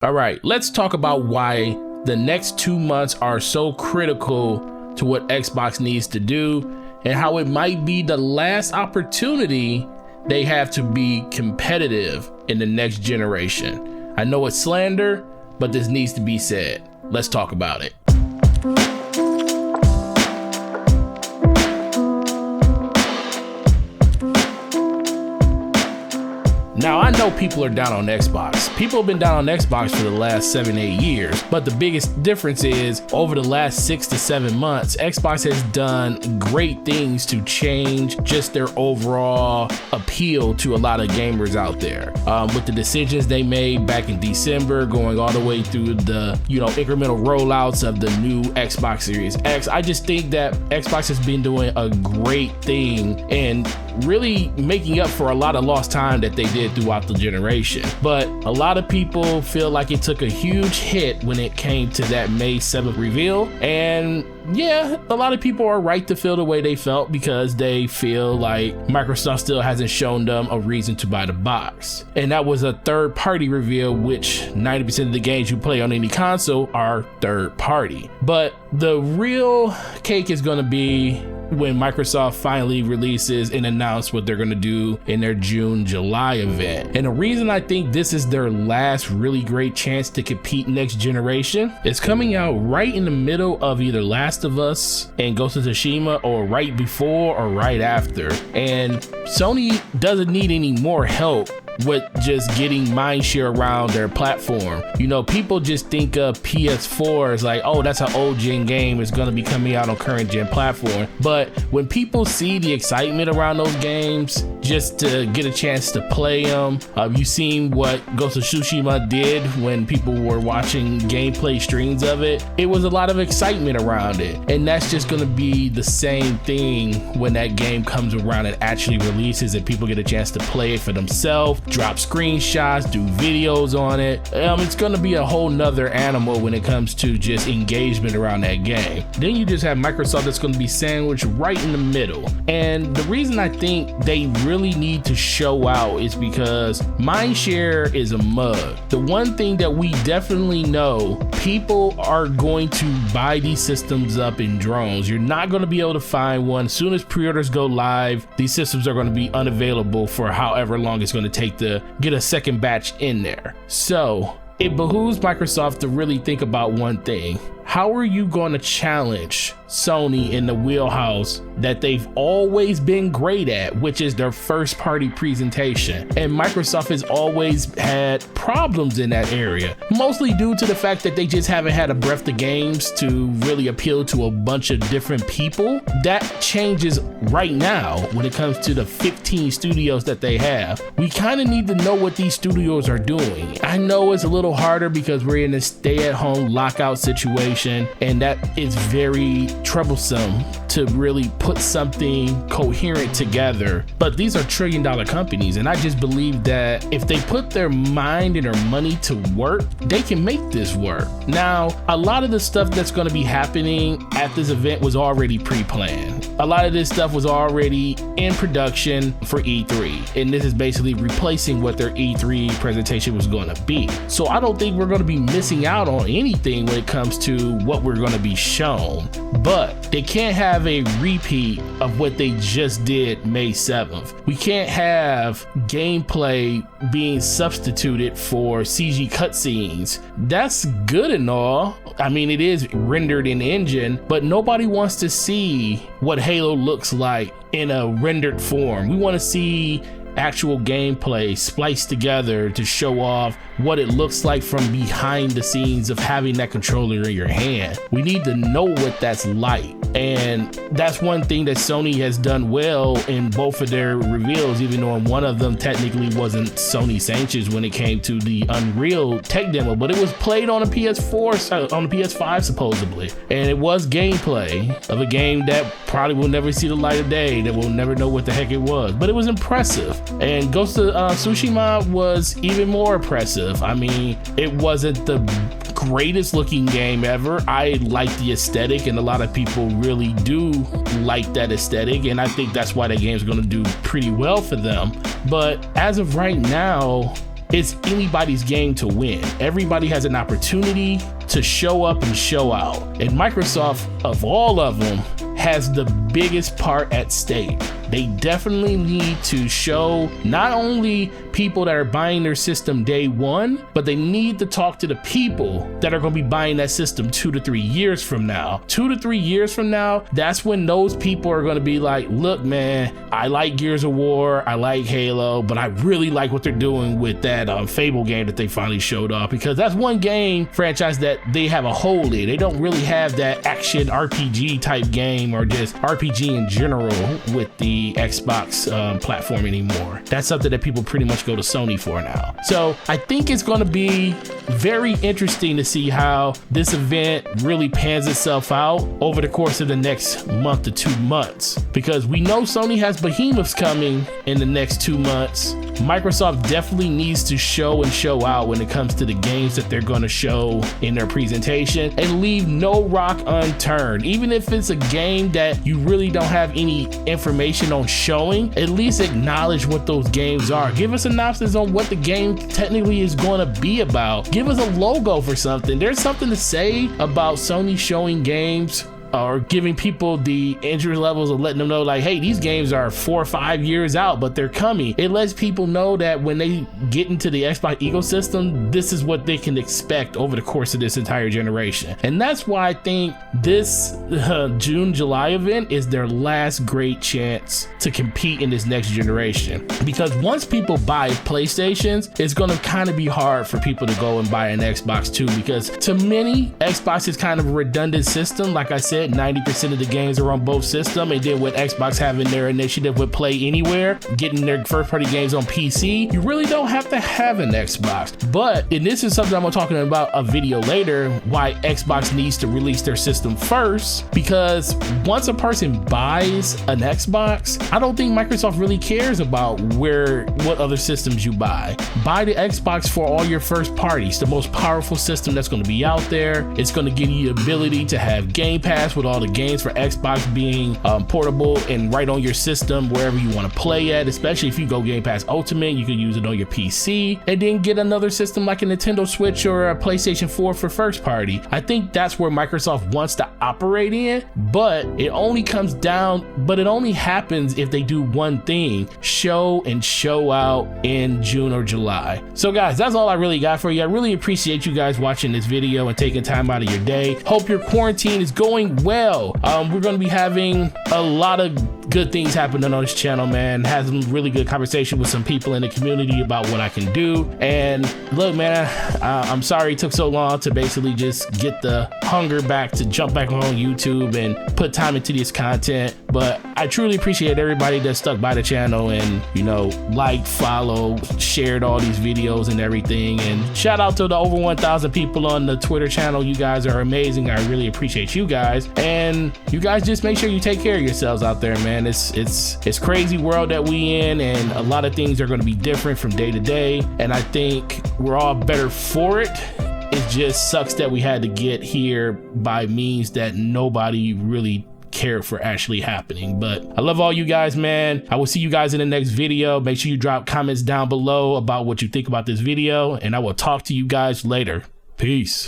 All right, let's talk about why the next 2 months are so critical to what Xbox needs to do and how it might be the last opportunity they have to be competitive in the next generation. I know it's slander, but this needs to be said. Let's talk about it. Now, I know people are down on Xbox. People have been down on Xbox for the last 7-8 years, but the biggest difference is over the last 6 to 7 months, Xbox has done great things to change just their overall appeal to a lot of gamers out there. With the decisions they made back in December, going all the way through the, incremental rollouts of the new Xbox Series X, I just think that Xbox has been doing a great thing and really making up for a lot of lost time that they did throughout the generation. But a lot of people feel like it took a huge hit when it came to that May 7th reveal. And yeah, a lot of people are right to feel the way they felt because they feel like Microsoft still hasn't shown them a reason to buy the box. And that was a third-party reveal, which 90% of the games you play on any console are third-party. But the real cake is going to be when Microsoft finally releases and announce what they're going to do in their June-July event. And the reason I think this is their last really great chance to compete next generation is coming out right in the middle of either Last of Us and Ghost of Tsushima, or right before or right after. And Sony doesn't need any more help with just getting mindshare around their platform. People just think of PS4 as like, oh, that's an old gen game, it's gonna be coming out on current gen platform. But when people see the excitement around those games, just to get a chance to play them, you've seen what Ghost of Tsushima did when people were watching gameplay streams of it. It was a lot of excitement around it, and that's just gonna be the same thing when that game comes around and actually releases and people get a chance to play it for themselves, drop screenshots, do videos on it. It's gonna be a whole nother animal when it comes to just engagement around that game. Then you just have Microsoft that's gonna be sandwiched right in the middle. And the reason I think they really need to show out is because mindshare is a mug. The one thing that we definitely know, people are going to buy these systems up in drones. You're not gonna be able to find one. As soon as pre-orders go live, these systems are gonna be unavailable for however long it's gonna take to get a second batch in there. So it behooves Microsoft to really think about one thing. How are you going to challenge Sony in the wheelhouse that they've always been great at, which is their first party presentation? And Microsoft has always had problems in that area, mostly due to the fact that they just haven't had a breadth of games to really appeal to a bunch of different people. That changes right now when it comes to the 15 studios that they have. We kind of need to know what these studios are doing. I know it's a little harder because we're in a stay-at-home lockout situation, and that is very troublesome to really put something coherent together. But these are trillion-dollar companies, and I just believe that if they put their mind and their money to work, they can make this work. Now, a lot of the stuff that's going to be happening at this event was already pre-planned. A lot of this stuff was already in production for E3, and this is basically replacing what their E3 presentation was going to be. So I don't think we're going to be missing out on anything when it comes to what we're going to be shown. But they can't have a repeat of what they just did May 7th. We can't have gameplay being substituted for CG cutscenes. That's good and all. I mean, it is rendered in engine, but nobody wants to see what Halo looks like in a rendered form. We want to see actual gameplay spliced together to show off what it looks like from behind the scenes of having that controller in your hand. We need to know what that's like. And that's one thing that Sony has done well in both of their reveals, even though one of them technically wasn't Sony sanctions when it came to the Unreal tech demo, but it was played on a PS4, on a PS5 supposedly. And it was gameplay of a game that probably will never see the light of day, that we'll never know what the heck it was, but it was impressive. And Ghost of Tsushima was even more impressive. I mean, it wasn't the greatest looking game ever. I like the aesthetic, and a lot of people really do like that aesthetic, and I think that's why that game's going to do pretty well for them. But as of right now, it's anybody's game to win. Everybody has an opportunity to show up and show out. And Microsoft, of all of them, has the biggest part at stake. They definitely need to show not only people that are buying their system day one, but they need to talk to the people that are going to be buying that system 2 to 3 years from now. 2 to 3 years from now, that's when those people are going to be like, look, man, I like Gears of War, I like Halo, but I really like what they're doing with that Fable game that they finally showed off, because that's one game franchise that they have a hole in. They don't really have that action RPG type game or just RPG in general with the Xbox platform anymore. That's something that people pretty much go to Sony for now. So I think it's going to be very interesting to see how this event really pans itself out over the course of the next month to 2 months, because we know Sony has behemoths coming in the next 2 months. Microsoft definitely needs to show and show out when it comes to the games that they're going to show in their presentation, and leave no rock unturned. Even if it's a game that you really don't have any information on showing, at least acknowledge what those games are. Give us a synopsis on what the game technically is going to be about. Give us a logo for something. There's something to say about Sony showing games or giving people the interest levels of letting them know, like, hey, these games are 4 or 5 years out, but they're coming. It lets people know that when they get into the Xbox ecosystem, this is what they can expect over the course of this entire generation. And that's why I think this June-July event is their last great chance to compete in this next generation. Because once people buy PlayStations, it's going to kind of be hard for people to go and buy an Xbox too, because to many, Xbox is kind of a redundant system. Like I said, 90% of the games are on both systems, and then with Xbox having their initiative with Play Anywhere, getting their first-party games on PC, you really don't have to have an Xbox. But, and this is something I'm going to talk about a video later, why Xbox needs to release their system first, because once a person buys an Xbox, I don't think Microsoft really cares about what other systems you buy. Buy the Xbox for all your first parties, the most powerful system that's going to be out there. It's going to give you the ability to have Game Pass with all the games for Xbox being portable and right on your system wherever you want to play at. Especially if you go Game Pass Ultimate, you can use it on your PC, and then get another system like a Nintendo Switch or a PlayStation 4 for first party. I think that's where Microsoft wants to operate in, but it only happens if they do one thing: show and show out in June or July. So guys, that's all I really got for you. I really appreciate you guys watching this video and taking time out of your day. Hope your quarantine is going well. We're going to be having a lot of good things happening on this channel, man. Had some really good conversation with some people in the community about what I can do. And look, man, I'm sorry it took so long to basically just get the hunger back to jump back on YouTube and put time into this content. But I truly appreciate everybody that stuck by the channel and, you know, liked, followed, shared all these videos and everything. And shout out to the over 1,000 people on the Twitter channel. You guys are amazing. I really appreciate you guys. And you guys just make sure you take care of yourselves out there, man. It's crazy world that we in, and a lot of things are going to be different from day to day, and I think we're all better for it. It just sucks that we had to get here by means that nobody really cared for actually happening. But I love all you guys, man. I will see you guys in the next video. Make sure you drop comments down below about what you think about this video, and I will talk to you guys later. Peace.